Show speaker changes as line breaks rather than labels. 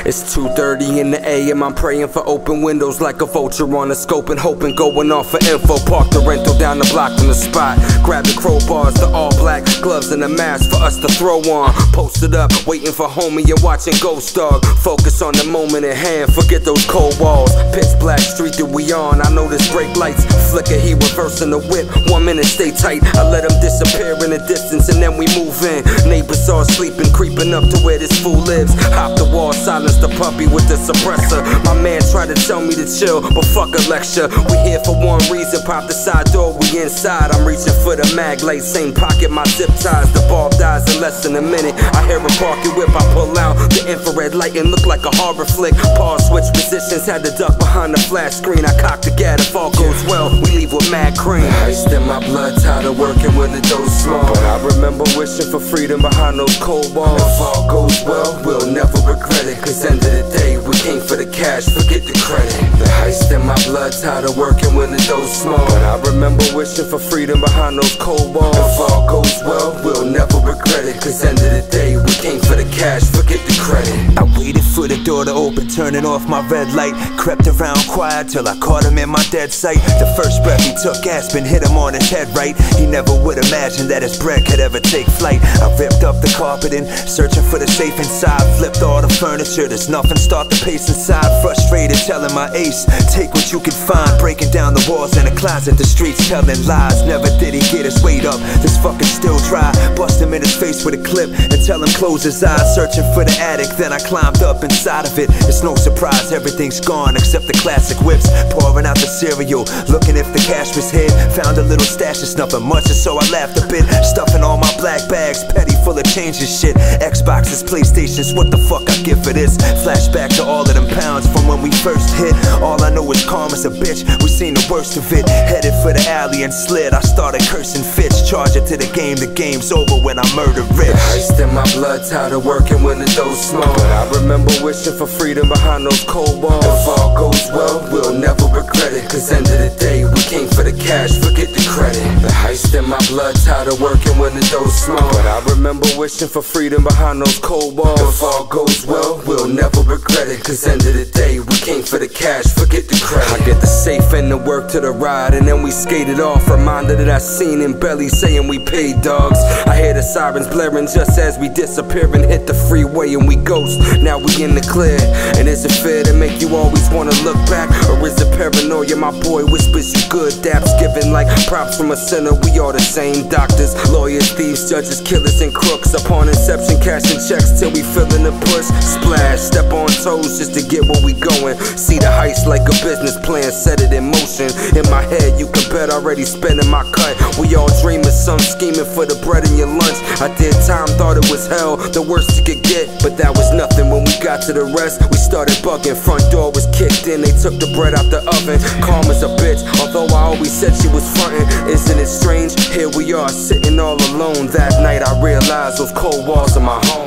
It's 2:30 in the AM, I'm praying for open windows like a vulture on a scope and hoping, going off for info. Park the rental down the block from the spot. Grab the crowbars, the all black gloves and a mask for us to throw on. Posted up, waiting for homie and watching Ghost Dog. Focus on the moment at hand, forget those cold walls. Pitch black street that we on, I notice brake lights flicker, he reversing the whip. 1 minute, stay tight, I let him disappear in the distance and then we move in. Neighbors all sleeping, creeping up to where this fool lives. Hop the wall, silence the puppy with the suppressor. My man tried to tell me to chill, but fuck a lecture. We here for one reason, pop the side door, we inside. I'm reaching for the mag light, same pocket, my zip ties. The bulb dies in less than a minute. I hear him parking whip, I pull out the infrared light and look like a horror flick. Pause, switch positions, had to duck behind the flash screen. I cock the gat, if all goes well, we leave with mad cream. The ice in my blood, tired of working when the dough's small. But I remember wishing for freedom behind those cold walls. If all goes well, we'll never regret it, cause end of the day, we came for the cash, forget the credit. The heist in my blood, tired of working when the dough's small. But I remember wishing for freedom behind those cold walls. If all goes well, we'll never regret it, cause end of the day, we came for the cash, forget the credit.
I waited for the door to open, turning off my red light. Crept around quiet till I caught him in my dead sight. The first breath he took, Aspen hit him on his head right. He never would imagine that his bread could ever take flight. I ripped up the carpeting, searching for the safe inside. Flipped all the furniture, there's nothing, start the pace inside. Frustrated, telling my ace, take what you can find. Breaking down the walls in the closet, the streets telling lies. Never did he get his weight up, this fucking still dry. Bust him in his face with a clip and tell him close his eyes. Searching for the attic, then I climbed up inside of it. It's no surprise, everything's gone except the classic whips. Pouring out the cereal, looking if the cash was hid. Found a little stash, it's nothing much, and so I laughed a bit. Stuffing all my black bags, petty full of change and shit. Xboxes, PlayStations, what the fuck I get for this? Flashback to all of them pounds from when we first hit. All I know is karma's a bitch, we seen the worst of it. Headed for the alley and slid, I started cursing Fitch. Charge it to the game's over when I murder Rich.
The heist in my blood, tired of working when the dough's small. But I remember wishing for freedom behind those cold walls. If all goes well, we'll never regret it, cause end of the day, we came for the cash, forget the credit. The heist in my blood, tired of working when the dough's small. But I remember wishing for freedom behind those cold walls. If all goes well, we'll never regret it, cause end of the day, we came for the cash, forget the credit. I get the safe and the work to the ride, and then we skated off. Reminder that I seen in belly saying we paid dogs. I hear the sirens blaring just as we disappear and hit the freeway and we ghost. Now we in the clear, and is it fair to make you always wanna look back? Or is it paranoia? My boy whispers you good, daps giving like props from a sinner. We all the same, doctors, lawyers, thieves, judges, killers and crooks. Upon inception, cashing checks till we feeling the push. Splash, step on toes just to get where we going. See the heist like a business plan, set it in motion. In my head, you can bet already spending my cut. We all dreaming, some scheming for the bread in your lunch. I did time, thought it was hell, the worst you could get, but that was nothing. When we got to the rest, we started bugging. Front door was kicked in, they took the bread out the oven. Calm as a bitch, although I always said she was frontin'. Isn't it strange? Here we are, sitting all alone. That night I realized those cold walls are my home.